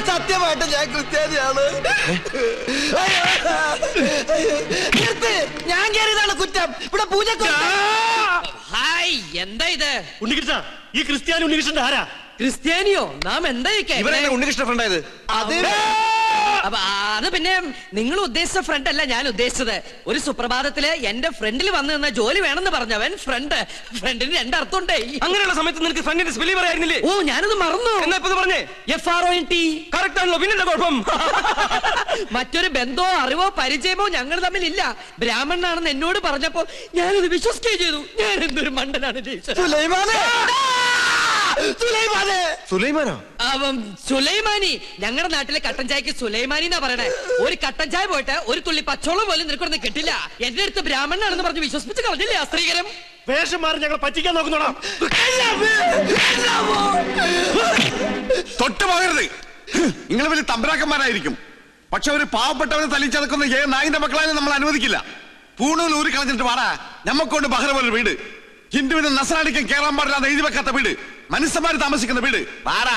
സത്യമായിട്ട് ഞാൻ ക്രിസ്ത്യാനിയാണ്. ഞാൻ കയറിയതാണ് കുറ്റം. ഇവിടെ പൂജ. ഹായ്, എന്താ ഇത്? ഉണ്ണികൃഷ്ണ, ഈ ക്രിസ്ത്യാനി ഉണ്ണികൃഷ്ണന്റെ ആരാ? ക്രിസ്ത്യാനിയോ? നാം എന്താ ഉണ്ണികൃഷ്ണ ഫ്രണ്ടായത്? അത് പിന്നെ നിങ്ങൾ ഉദ്ദേശിച്ച ഫ്രണ്ട് അല്ല ഞാൻ ഉദ്ദേശിച്ചത്. ഒരു സുപ്രഭാതത്തില് എന്റെ ഫ്രണ്ടിൽ വന്നു നിന്ന ജോലി വേണമെന്ന് പറഞ്ഞവൻ ഫ്രണ്ടിന് രണ്ടർത്ഥമുണ്ടേ. അങ്ങനെയുള്ള സമയത്ത് നിനക്ക് ഫ്രണ്ടിന്റെ സ്പെല്ലിംഗ് പറയായിരുന്നില്ലേ? ഓ, ഞാനത് മറന്നു. എന്നാ ഇപ്പൊ പറഞ്ഞേ? FRONT. കറക്റ്റ് ആണല്ലോ, പിന്നെ കുഴപ്പം. മറ്റൊരു ബന്ധമോ അറിവോ പരിചയമോ ഞങ്ങൾ തമ്മിലില്ല. ബ്രാഹ്മണനാണെന്ന് എന്നോട് പറഞ്ഞപ്പോ ഞാനത് വിശ്വസിക്കുകയും ചെയ്തു. ഞാൻ എന്തൊരു മണ്ടനാണ്. സുലൈമാനി. ഞങ്ങളുടെ നാട്ടിലെ കട്ടൻ ചായക്ക് സുലൈമാനി എന്നാ പറയണേ. ഒരു കട്ടൻ ചായ പോയിട്ട് ഒരു തുള്ളി പച്ചോളം പോലും നിനക്കൊന്നും കിട്ടില്ല. എന്റെ അടുത്ത് ബ്രാഹ്മണനാണെന്ന് പറഞ്ഞ് വിശ്വസിപ്പിച്ച് കളഞ്ഞില്ലേ ആ സ്ത്രീകരം? വേഷം മാറി ഞങ്ങൾ പറ്റിക്കാൻ നോക്കുന്നോടാ. തൊട്ട് പോകരുത്. നിങ്ങൾ വലിയ തമ്പരാക്കന്മാരായിരിക്കും. പക്ഷെ ഒരു പാവപ്പെട്ടവരെ തല്ലിച്ചടക്കുന്ന നായിന്റെ മക്കളായ നമ്മൾ അനുവദിക്കില്ല. പൂണൂൽ ഊരി കളഞ്ഞിട്ട് വാടാ. ഞമ്മക്കൊണ്ട് ബഹ്റ പോലെ വീട്, ഹിന്ദുവിന് നസ്രാണിക്കും കേറാൻ പാടില്ലാതെ എഴുതി വെക്കാത്ത വീട്, മനുഷ്യന്മാര് താമസിക്കുന്ന വീട്. വാടാ.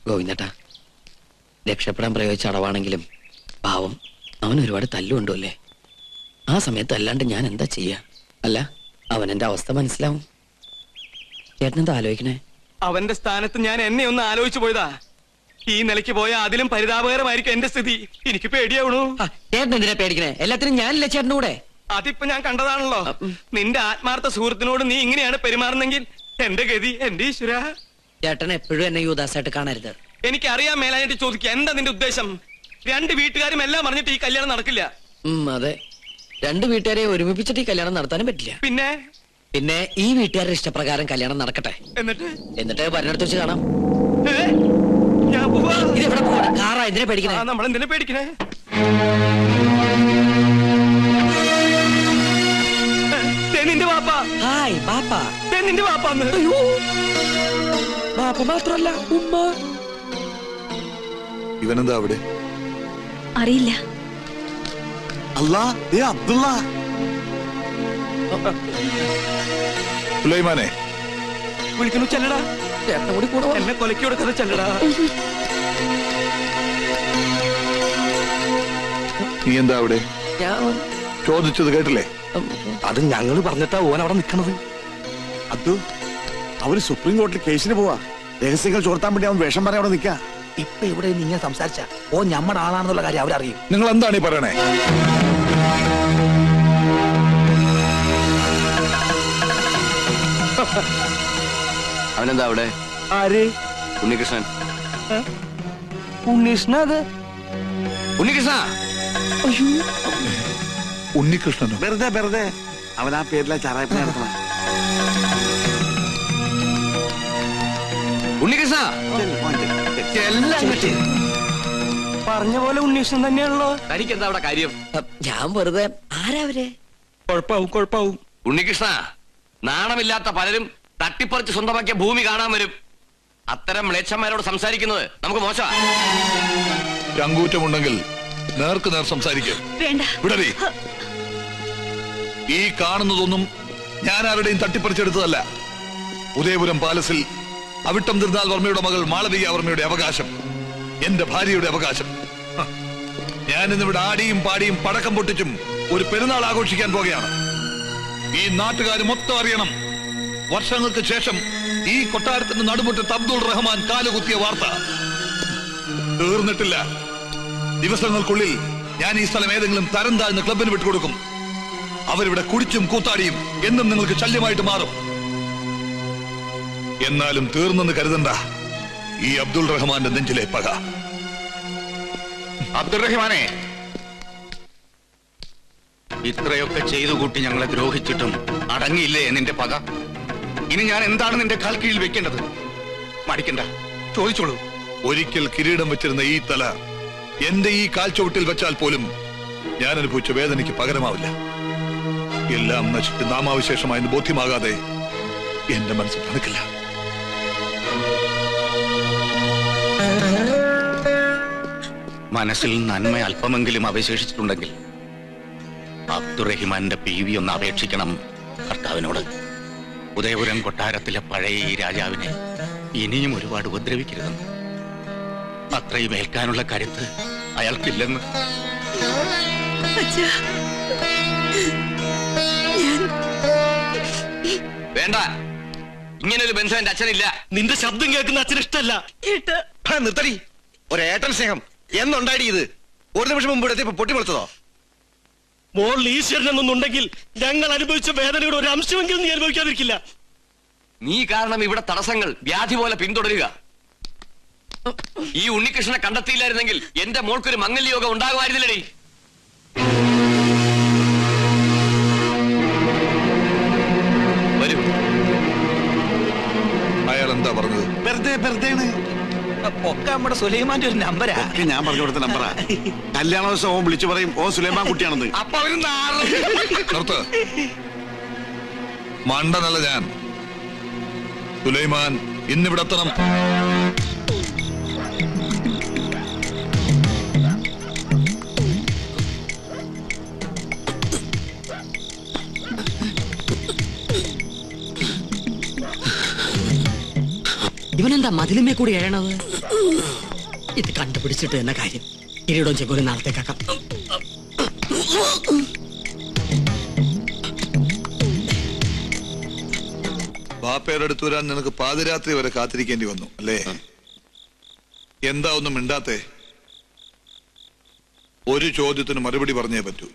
ഗോവിന്ദേട്ടാ, രക്ഷപ്പെടാൻ പ്രയോഗിച്ച അടവാണെങ്കിലും പാവം അവൻ ഒരുപാട് തല്ലുകൊണ്ടുമല്ലേ. ആ സമയത്ത് അല്ലാണ്ട് ഞാൻ എന്താ ചെയ്യാ? അല്ല, അവൻ എന്റെ അവസ്ഥ മനസ്സിലാവും. ചേട്ടനെന്താ ആലോചിക്കണേ? അവന്റെ സ്ഥാനത്ത് ഞാൻ എന്നെ ഒന്ന് ആലോചിച്ചു പോയതാ. ഈ നിലയ്ക്ക് പോയാൽ അതിലും പരിതാപകരമായിരിക്കും എന്റെ സ്ഥിതി. എനിക്ക് പേടിയാവണു. ചേട്ടൻ എന്തിനാ പേടിക്കണേ? എല്ലാത്തിനും ഞാനില്ല ചേട്ടൻ്റെ കൂടെ. അതിപ്പോ ഞാൻ കണ്ടതാണല്ലോ. നിന്റെ ആത്മാർത്ഥ സുഹൃത്തിനോട് നീ ഇങ്ങനെയാണ് പെരുമാറുന്നെങ്കിൽ എന്റെ ഗതി, എന്റെ ഈശ്വര. ചേട്ടൻ എപ്പോഴും എന്നെ യുവദാസായിട്ട് കാണരുത്. എനിക്കറിയാൻ മേലായിട്ട് ചോദിക്കുക, എന്താ നിന്റെ ഉദ്ദേശം? രണ്ട് വീട്ടുകാരും എല്ലാം പറഞ്ഞിട്ട് ഈ കല്യാണം നടക്കില്ല. അതെ, രണ്ട് വീട്ടുകാരെ ഒരുമിപ്പിച്ചിട്ട് ഈ കല്യാണം നടത്താനും പറ്റില്ല. പിന്നെ ഈ വീട്ടുകാരുടെ ഇഷ്ടപ്രകാരം കല്യാണം നടക്കട്ടെ. എന്നിട്ട് വരണടുത്ത് വെച്ച് കാണാം. ഇതെവിടെ പോവാ? കാറാ? എന്തിനാ പേടിക്കണേ? നമ്മളെന്തിനാ പേടിക്കണേ? നിന്റെ വാപ്പ. ഹായ് പാപ്പ. നിന്റെ വാപ്പാന്ന്. പാപ്പ മാത്രല്ല, ഉമ്മ. ഇവനെന്താ അവിടെ? അറിയില്ല. അബ്ദുള്ള. സുലൈമാനെ വിളിക്കണു. ചെല്ലടാ. ചേട്ടൻ കൂടി കൂടെ എന്നെ കൊലക്കി കൊടുക്കാതെ ചെല്ലടാ. നീ എന്താ അവിടെ? ഞാൻ ചോദിച്ചത് കേട്ടില്ലേ? അത് ഞങ്ങള് പറഞ്ഞിട്ടാ ഓൻ അവിടെ നിക്കണത്. അബ്ദു, അവര് സുപ്രീം കോടതിയിൽ കേസിന് പോവാ. രഹസ്യങ്ങൾ ചോർത്താൻ വേണ്ടി അവൻ വേഷം പറയാൻ അവിടെ നിൽക്കാ. ഇപ്പൊ ഇവിടെ നിങ്ങൾ സംസാരിച്ച ഓ ഞമ്മടെ ആളാണെന്നുള്ള കാര്യം അവരറിയും. നിങ്ങൾ എന്താണ് ഈ പറയണേ? അവനെന്താ അവിടെ? ആര്? ഉണ്ണികൃഷ്ണൻ. ഉണ്ണീഷ്ണ. അത് ഉണ്ണികൃഷ്ണ. ഉണ്ണികൃഷ്ണനോ? വെറുതെ അവൻ ആ പേരിലെ ചാറായ്പ നടത്തണം. ഉണ്ണികൃഷ്ണ. പറഞ്ഞ പോലെ ഉണ്ണീഷ്ണൻ തന്നെയാണല്ലോ. തനിക്ക് എന്താ അവിടെ കാര്യം? ഞാൻ വെറുതെ. ആരാവരെ? കുഴപ്പാവും. ഉണ്ണികൃഷ്ണ, നാണമില്ലാത്ത പലരും തട്ടിപ്പറിച്ച് സ്വന്തമാക്കിയ ഭൂമി കാണാൻ വരും. അത്തരം മ്ലേച്ഛന്മാരോട് സംസാരിക്കുന്നത് നമുക്ക് മോശമാ. ചങ്കൂറ്റമുണ്ടെങ്കിൽ നേർക്ക് നേർ സംസാരിക്കും. വിടറി. ഈ കാണുന്നതൊന്നും ഞാൻ ആരുടെയും തട്ടിപ്പറിച്ചെടുത്തതല്ല. ഉദയപുരം പാലസിൽ അവിട്ടം തിരുനാൾ വർമ്മയുടെ മകൾ മാളവിക വർമ്മയുടെ അവകാശം, എന്റെ ഭാര്യയുടെ അവകാശം. ഞാൻ ഇന്നിവിടെ ആടിയും പാടിയും പടക്കം പൊട്ടിച്ചും ഒരു പെരുന്നാൾ ആഘോഷിക്കാൻ പോകുകയാണ്. ഈ നാട്ടുകാർ മൊത്തം അറിയണം. വർഷങ്ങൾക്ക് ശേഷം ഈ കൊട്ടാരത്തിന്റെ നടുമുറ്റത്ത് അബ്ദുൾ റഹ്മാൻ കാലുകുത്തിയ വാർത്ത തീർന്നിട്ടില്ല. ദിവസങ്ങൾക്കുള്ളിൽ ഞാൻ ഈ സ്ഥലം ഏതെങ്കിലും തരം താഴ്ന്ന ക്ലബിന് വിട്ടുകൊടുക്കും. അവരിവിടെ കുടിച്ചും കൂത്താടിയും എന്നും നിങ്ങൾക്ക് ശല്യമായിട്ട് മാറും. എന്നാലും തീർന്നെന്ന് കരുതണ്ട ഈ അബ്ദുൾ റഹ്മാന്റെ നെഞ്ചിലെ പക. അബ്ദുൾ റഹ്മാനെ, ഇത്രയൊക്കെ ചെയ്തു കൂട്ടി ഞങ്ങളെ ദ്രോഹിച്ചിട്ടും അടങ്ങിയില്ലേ നിന്റെ പക? ഇനി ഞാൻ എന്താണ് നിന്റെ കാൽ കീഴിൽ വെക്കേണ്ടത്? മടിക്കണ്ട, ചോദിച്ചോളൂ. ഒരിക്കൽ കിരീടം വെച്ചിരുന്ന ഈ തല എന്റെ ഈ കാൽച്ചുവട്ടിൽ വെച്ചാൽ പോലും ഞാൻ അനുഭവിച്ച വേദനയ്ക്ക് പകരമാവില്ല. എല്ലാം നശിച്ച് നാമാവിശേഷമായെന്ന് ബോധ്യമാകാതെ എന്റെ മനസ്സ് തണുക്കില്ല. മനസ്സിൽ നന്മ അല്പമെങ്കിലും അവശേഷിച്ചിട്ടുണ്ടെങ്കിൽ അബ്ദുറഹിമാന്റെ PV ഒന്ന് അപേക്ഷിക്കണം കർത്താവിനോട്. ഉദയപുരം കൊട്ടാരത്തിലെ പഴയ ഈ രാജാവിനെ ഇനിയും ഒരുപാട് ഉപദ്രവിക്കരുതെന്ന്. അത്രയും ഏൽക്കാനുള്ള കരുത്ത് അയാൾക്കില്ലെന്ന്. വേണ്ട, ഇങ്ങനൊരു ബന്ധം എന്റെ അച്ഛനില്ല. നിന്റെ ശബ്ദം കേൾക്കുന്ന അച്ഛൻ ഇഷ്ടല്ല. നിർത്തടി, ഒരേട്ടൻ സ്നേഹം എന്നുണ്ടായി ഇത്? ഒരു നിമിഷം മുമ്പ് ഇവിടെ പൊട്ടിപ്പൊളിച്ചതോ? മോൾ ഈശ്വരൻ എന്നൊന്നുണ്ടെങ്കിൽ ഞങ്ങൾ അനുഭവിച്ച വേദനയുടെ ഒരു അംശമെങ്കിലും നീ അനുഭവിക്കാതിരിക്കില്ല. നീ കാരണം ഇവിടെ തടസ്സങ്ങൾ വ്യാധി പോലെ പിന്തുടരുക. ഈ ഉണ്ണികൃഷ്ണനെ കണ്ടെത്തിയില്ലായിരുന്നെങ്കിൽ എന്റെ മോൾക്കൊരു മംഗല്യോഗം ഉണ്ടാകുമായിരുന്നില്ലടി. വരൂ. അയാൾ എന്താ പറഞ്ഞത്? വെറുതെ ഒക്കെ നമ്മുടെ സുലൈമാന്റെ ഒരു നമ്പരാ. ഞാൻ പറഞ്ഞു കൊടുത്ത നമ്പറാ. കല്യാണ ദിവസം ഓൻ വിളിച്ചു പറയും ഓ സുലൈമാൻ കുട്ടിയാണെന്ന്. അപ്പൊ അവര് നിർത്ത്. മണ്ടനല്ല ഞാൻ. സുലൈമാൻ ഇന്നിവിടെ എത്തണം. ഇവനെന്താ മതിലുമേ കൂടി എഴണത്? ഇത് കണ്ടുപിടിച്ചിട്ട് എന്ന കാര്യം. കിരീടവും ചെങ്കോലും നാളത്തേക്കാക്കാം. ബാപ്പയുടെ അടുത്ത് വരാൻ നിനക്ക് പാതിരാത്രി വരെ കാത്തിരിക്കേണ്ടി വന്നു അല്ലേ? എന്താ ഒന്നും മിണ്ടാത്തെ? ഒരു ചോദ്യത്തിന് മറുപടി പറഞ്ഞേ പറ്റൂ.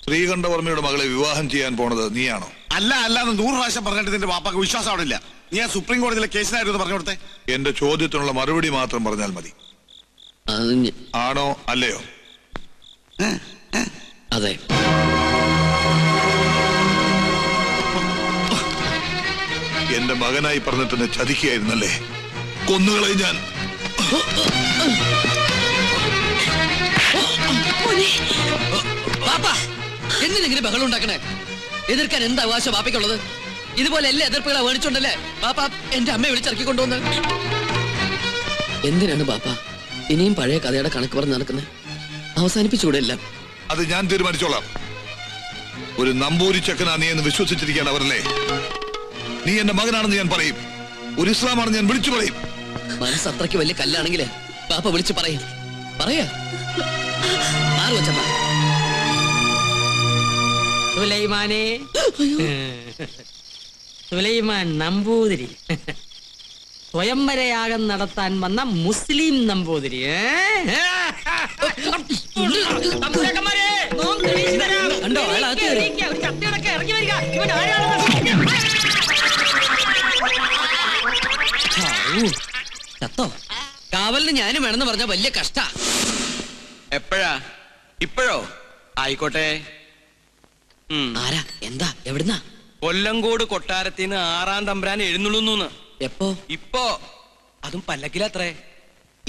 ശ്രീകണ്ഠവർമ്മയുടെ മകളെ വിവാഹം ചെയ്യാൻ പോണത് നീയാണോ? അല്ലാന്ന് 100 പ്രാവശ്യം പറഞ്ഞിട്ട് നിന്റെ വാപ്പാക്ക് വിശ്വാസം അവിടെ ഇല്ല. നീ ആ സുപ്രീം കോടതിയിലെ കേസിനായിരുന്നു പറഞ്ഞു കൊടുത്തേ. എന്റെ ചോദ്യത്തിനുള്ള മറുപടി മാത്രം പറഞ്ഞാൽ മതി. ആണോ അല്ലയോ? അതെ. എന്റെ മകനായി പറഞ്ഞിട്ട് എന്നെ ചതിക്കുകയായിരുന്നല്ലേ? കൊന്നുകളെ ഞാൻ. എന്തിനെങ്കിലും ബഹളം ഉണ്ടാക്കണേ? എതിർക്കാൻ എന്താ അവകാശം ബാപ്പയ്ക്കുള്ളത്? ഇതുപോലെ എല്ലാ എതിർപ്പുകളെ വേണിച്ചുണ്ടല്ലേ ബാപ്പ എന്റെ അമ്മയെ വിളിച്ചിറക്കിക്കൊണ്ടുവന്ന്? എന്തിനാണ് ബാപ്പ ഇനിയും പഴയ കഥയുടെ കണക്ക് പറഞ്ഞ് നടക്കുന്നത്? അവസാനിപ്പിച്ചൂടെ എല്ലാം? അത് ഞാൻ തീരുമാനിച്ചോളാം. ഒരു നമ്പൂരി ചെക്കനാ നീ എന്ന് വിശ്വസിച്ചിരിക്കുകയാണ് അവരല്ലേ? നീ എന്റെ മകനാണെന്ന് ഞാൻ പറയും. ഒരു ഇസ്ലാമാണെന്ന് ഞാൻ വിളിച്ചു പറയും. മനസ്സത്രയ്ക്ക് വലിയ കല്ലാണെങ്കിലേ ബാപ്പ വിളിച്ചു പറയും. പറയാ സുലൈമാനെ, സുലൈമാൻ നമ്പൂതിരി, സ്വയംവരയാഗം നടത്താൻ വന്ന മുസ്ലിം നമ്പൂതിരി. ചത്തോ? കാവലിന് ഞാനും വേണമെന്ന് പറഞ്ഞ വലിയ കഷ്ട. എപ്പോഴാ? ഇപ്പോഴോ? ആയിക്കോട്ടെ. ആരാ? എന്താ? എവിടുന്നാ? കൊല്ലങ്കോട് കൊട്ടാരത്തിന്ന് 6-ാം തമ്പുരാൻ എഴുന്നള്ളുന്നു. എപ്പോ? ഇപ്പോ. അതും പല്ലക്കിലത്രേ.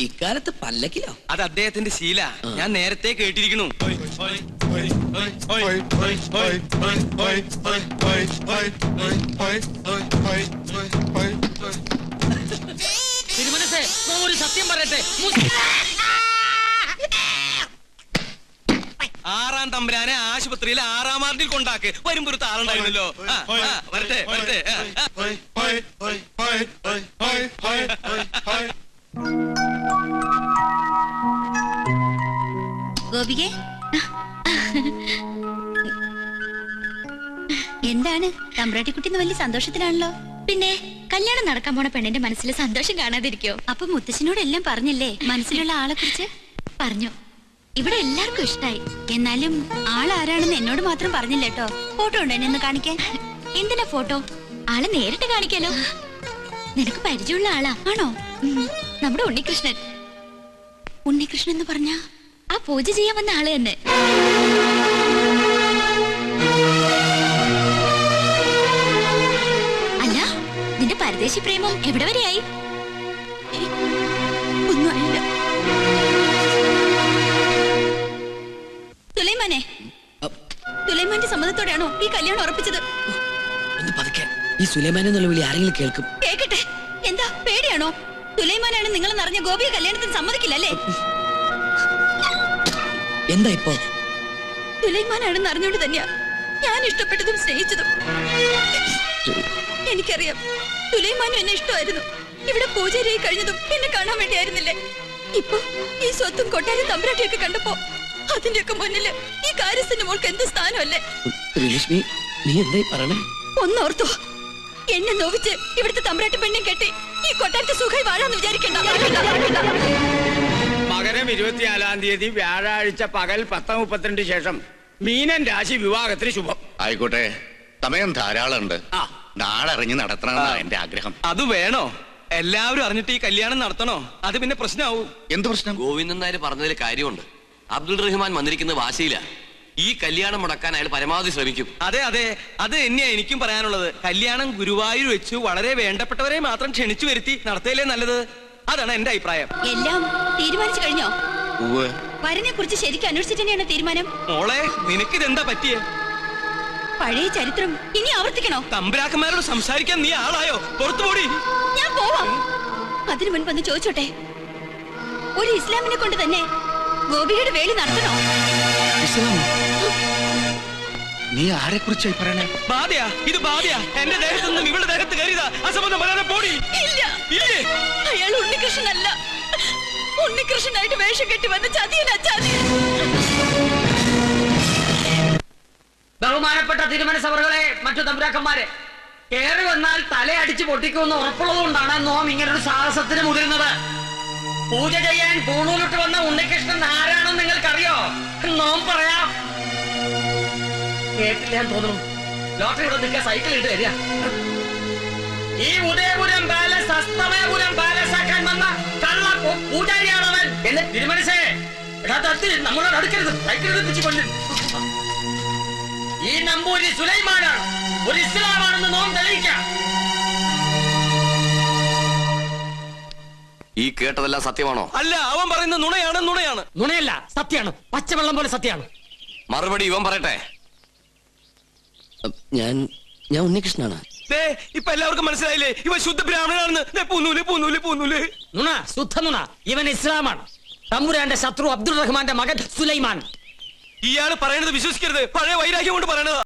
ഇക്കാലത്ത് പല്ലക്കിലോ? അത് അദ്ദേഹത്തിന്റെ ശീല. ഞാൻ നേരത്തെ കേട്ടിരിക്കുന്നു. തിരുമനസേ, ഒരു സത്യം പറയട്ടെ. 6-ാം തമ്പുരാനെ ആശുപത്രിയിൽ 6-ാം വാർഡിൽ കൊണ്ടാക്ക്. വരുമ്പോ ഒരു താളുണ്ടായിരുന്നല്ലോ. വരട്ടെ വരട്ടെ. ഗോപികെ, എന്താണ് തമ്പ്രാട്ടിക്കുട്ടിന്ന് വലിയ സന്തോഷത്തിലാണല്ലോ? പിന്നെ കല്യാണം നടക്കാൻ പോണ പെണ്ണിന്റെ മനസ്സിൽ സന്തോഷം കാണാതിരിക്കോ? അപ്പൊ മുത്തശ്ശനോട് എല്ലാം പറഞ്ഞല്ലേ? മനസ്സിലുള്ള ആളെ കുറിച്ച് പറഞ്ഞു. ഇവിടെ എല്ലാവർക്കും ഇഷ്ടായി. എന്നാലും ആളാരാണെന്ന് എന്നോട് മാത്രം പറഞ്ഞില്ല കേട്ടോ. ഫോട്ടോ ഉണ്ടോ എന്നെ ഒന്ന് കാണിക്കാൻ? എന്തിനാ ഫോട്ടോ? ആളെ നേരിട്ട് കാണിക്കാലോ. നിനക്ക് പരിചയമുള്ള ആളാ? ആണോ? നമ്മുടെ ഉണ്ണികൃഷ്ണൻ. ഉണ്ണികൃഷ്ണൻ എന്ന് പറഞ്ഞ ആ പൂജ ചെയ്യാൻ വന്ന ആള് തന്നെ. അല്ല, നിന്റെ പരദേശി പ്രേമം എവിടെ വരെയായി? ഒന്നും ആയില്ല. സുലൈമാനെ, സുലൈമാന്റെ സമ്മതത്തോടെയാണോ ഈ കല്യാണം ഉറപ്പിച്ചത്? ഒന്ന് പതുക്കെ. ഈ സുലൈമാൻ എന്നുള്ള വിളി ആരെങ്കിലും കേൾക്കും. കേക്കട്ടെ. എന്താ പേടിയാണോ? സുലൈമാനാണ് നിങ്ങൾ നിറഞ്ഞ ഗോപിയെ കല്യാണത്തിന് സമ്മതിക്കില്ലല്ലേ? എന്താ ഇപ്പോ? സുലൈമാനാണെന്ന് അറിഞ്ഞോണ്ട് തന്നെയാ ഞാൻ ഇഷ്ടപ്പെട്ടതും സ്നേഹിച്ചതും. എനിക്കറിയാം സുലൈമാനും എന്നെ ഇഷ്ടമായിരുന്നു. ഇവിടെ പൂജാരിയായി കഴിഞ്ഞതും എന്നെ കാണാൻ വേണ്ടിയായിരുന്നില്ലേ? ഇപ്പൊ ഈ സ്വത്തും കൊട്ടാരം തമ്പുരാട്ടിയൊക്കെ കണ്ടപ്പോ അതിന്റെയൊക്കെ മുന്നില് ഈ കാര്യസ്ഥന്റെ മോൾക്ക് എന്ത് സ്ഥാനമല്ലേ? ശ്രീലക്ഷ്മി, നീ എന്തായി പറയണേ? ഒന്നോർത്തോ, എന്നെ നോവിച്ച് ഇവിടുത്തെ തമ്പുരാട്ടി പെണ്ണെ കെട്ടി ഈ കൊട്ടാരത്തെ സുഖമായി വാഴാന്ന് വിചാരിക്കണ്ട. മകരം 24-ാം തീയതി വ്യാഴാഴ്ച പകൽ 10:32 ശേഷം മീനൻ രാശി വിവാഹത്തിന് ശുഭം. ആയിക്കോട്ടെ, സമയം ധാരാളമുണ്ട്. നാളെ അറിഞ്ഞ് നടത്തണമെന്നാ എന്റെ ആഗ്രഹം. അത് വേണോ? എല്ലാവരും അറിഞ്ഞിട്ട് ഈ കല്യാണം നടത്തണോ? അത് പിന്നെ പ്രശ്നമാവും. എന്ത് പ്രശ്നം? ഗോവിന്ദൻ നായർ പറഞ്ഞതിൽ കാര്യമുണ്ട്. അബ്ദുൾ റഹ്മാൻ വന്നിരിക്കുന്നത് വാശിയില്ല. ഈ കല്യാണം മുടക്കാൻ അയാൾ പരമാവധി ശ്രമിക്കും. അതെ അതെ, അത് തന്നെയാ എനിക്കും പറയാനുള്ളത്. കല്യാണം ഗുരുവായൂർ വെച്ചു വളരെ വേണ്ടപ്പെട്ടവരെ മാത്രം ക്ഷണിച്ചു വരുത്തി നടത്തിയല്ലേ നല്ലത്. അതാണ് എന്റെ അഭിപ്രായം. എല്ലാം തീരുമാനിച്ചു കഴിഞ്ഞോ? ഉവ്വ്. വരനെ കുറിച്ച് ശരിക്കും അന്വേഷിച്ചിട്ട് തന്നെയാണ് തീരുമാനം. മോളെ, നിനക്കിതെന്താ പറ്റിയേ? പഴയ ചരിത്രം ഇനി ആവർത്തിക്കണോ? തമ്പുരാക്കന്മാരോട് സംസാരിക്കാൻ നീ ആളായോ? പുറത്തു പോടി. ഞാൻ പോവാം. അതിനു മുൻപ് ഒന്ന് ചോദിച്ചോട്ടെ, ഒരു ഇസ്ലാമിനെ കൊണ്ട് തന്നെ ഗോപിയുടെ വേലി നടത്തണോ? നീ ആരെ കുറിച്ചായി പറയണേ? ബാധയാ, ഇത് ബാധയാ. എന്റെ ദേഹത്തു നിന്നും ഇവളുടെ ദേഹത്ത് കയറിയതാ. അസംബന്ധം പറയാതെ പോടി. ഇല്ല, അയാൾ ഉണ്ണികൃഷ്ണനല്ല. ഉണ്ണികൃഷ്ണനായിട്ട് വേഷം കെട്ടി വന്ന ചതിയനാ, ചതിയൻ. ബഹുമാനപ്പെട്ട തിരുമനസഭകളെ, മറ്റു തമ്പുരാക്കന്മാരെ, കയറി വന്നാൽ തലയടിച്ച് പൊട്ടിക്കുമെന്ന് ഉറപ്പുള്ളതുകൊണ്ടാണ് നോം ഇങ്ങനൊരു സാഹസത്തിന് മുതിരുന്നത്. പൂജ ചെയ്യാൻ പൂണൂലിട്ട് വന്ന ഉണ്ണികൃഷ്ണൻ ആരാണെന്ന് നിങ്ങൾക്കറിയോ? നോം പറയാം. കേട്ടില്ല തോന്നുന്നു. ലോട്ടറി ഇവിടെ നിൽക്കുക, സൈക്കിൾ ഇട്ട് തരിക. ഈ ഉദയപുരം പാലസ് അസ്തമയപുരം പാലസ് ആക്കാൻ വന്ന കള്ള പൂജാരിയാണവൻ. എന്നെ തിരുമനസേ, നമ്മളോട് അടുക്കരുത്. സൈക്കിൾ എടുപ്പിച്ച് കൊല്ലും. ഈ നമ്പൂരി സുലൈമാനാണ്, ഒരു ഇസ്ലാമാണെന്ന് നോം തെളിയിക്കാം. ഈ കേട്ടതെല്ലാം സത്യമാണോ? അല്ല, അവൻ പറയുന്നത് നുണയാണ്. നുണയാണ്. നുണയല്ല, സത്യമാണ്. പച്ചവെള്ളം പോലെ സത്യമാണ്. മറുപടി ഇവൻ പറയട്ടെ. ഞാൻ ഉണ്ണികൃഷ്ണനാണ്. ഇപ്പൊ എല്ലാവർക്കും മനസ്സിലായില്ലേ ഇവ ശുദ്ധ ബ്രാഹ്മണനാണെന്ന്? പൂന്നൂല്. നുണ, ശുദ്ധ നുണ. ഇവൻ ഇസ്ലാമാണ്. തമ്പുരാന്റെ ശത്രു അബ്ദുൾ റഹ്മാന്റെ മകൻ സുലൈമാൻ. ഇയാള് പറയണത് വിശ്വസിക്കരുത്. പഴയ വൈരാഗ്യം കൊണ്ട് പറയണത്.